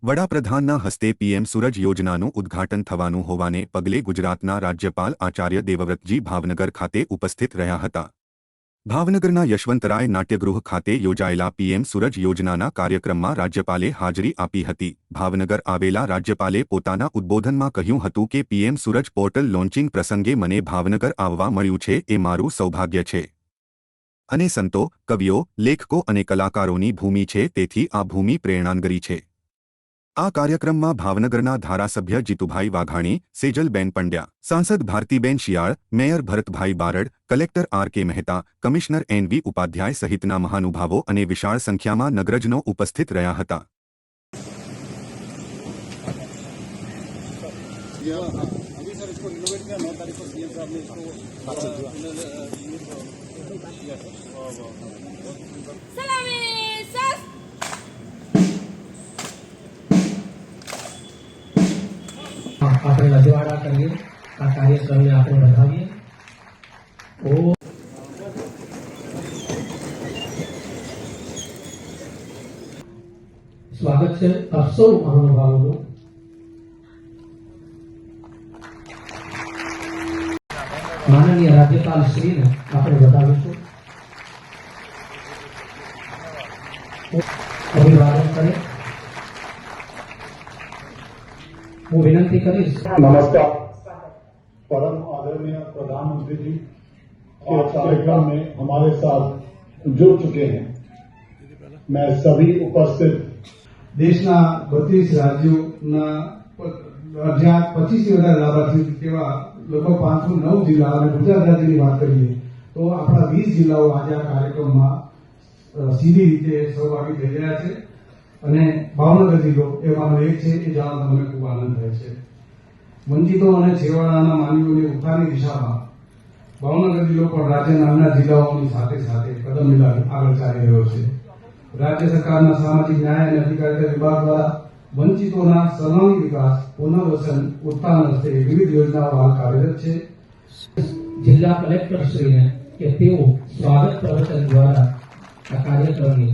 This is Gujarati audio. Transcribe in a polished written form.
વડાપ્રધાનના હસ્તે પીએમ સૂરજ યોજનાનું ઉદ્ઘાટન થવાનું હોવાને પગલે ગુજરાતના રાજ્યપાલ આચાર્ય દેવવ્રતજી ભાવનગર ખાતે ઉપસ્થિત રહ્યા હતા। ભાવનગરના યશવંતરાય નાટ્યગૃહ ખાતે યોજાયેલા પીએમ સૂરજ યોજનાના કાર્યક્રમમાં રાજ્યપાલે હાજરી આપી હતી। ભાવનગર આવેલા રાજ્યપાલે પોતાના ઉદ્બોધનમાં કહ્યું હતું કે પીએમ સૂરજ પોર્ટલ લોન્ચિંગ પ્રસંગે મને ભાવનગર આવવા મળ્યું છે એ મારું સૌભાગ્ય છે અને સંતો, કવિઓ, લેખકો અને કલાકારોની ભૂમિ છે, તેથી આ ભૂમિ પ્રેરણાંગરી છે। આ કાર્યક્રમમાં ભાવનગરના ધારાસભ્ય જીતુભાઈ વાઘાણી, સેજલબેન પંડ્યા, સાંસદ Bhartiben Shiyal, mayor Bharatbhai Barad, collector R K. Mehta, commissioner N V. Upadhyay સહિતના મહાનુભાવો અને વિશાળ સંખ્યામાં નગરજનો ઉપસ્થિત રહ્યા હતા। આપણે રજવાડા કરીએ, આ કાર્યક્રમને આપણે વધાવીએ। સ્વાગત છે આપ સૌ મહાનુભાવોનું। માનનીય રાજ્યપાલ શ્રીને આપણે વધાવીશું। અભિવાદન કરે હું विनती करीश। नमस्कार। परम आदरणीय प्रधानमंत्री जी के कार्यक्रम में हमारे साथ जुड़ चुके हैं। मैं सभी उपस्थित देशना 32 राज्यों ज्यां 25 लाभार्थी केवा लगभग 509 जिला और गुजरात राज्य की बात करिए तो अपना 20 जिलाओं आज आ कार्यक्रम में सीधी रीते सहभागी थई रह्या छे અને ભાવનગર જિલ્લો એમાંનો એક છે એ જાણવા મને ખૂબ આનંદ થાય છે। વંચિતો અને છેવાડાના માનવીઓની ઉત્થાનની દિશામાં ભાવનગર જિલ્લો પણ રાજ્યના અન્ય જિલ્લાઓની સાથે સાથે કદમ મિલાવી આગળ ચાલી રહ્યો છે। રાજ્ય સરકારના સામાજિક ન્યાય અને અધિકારિતા વિભાગ દ્વારા વંચિતોના સર્વાંગી વિકાસ, પુનર્વસન, ઉત્થાન હસ્તે વિવિધ યોજનાઓ હાલ કાર્યરત છે। જિલ્લા કલેક્ટર શ્રીને કે તેઓ સ્વાગત પ્રવચન દ્વારા આ કાર્યક્રમની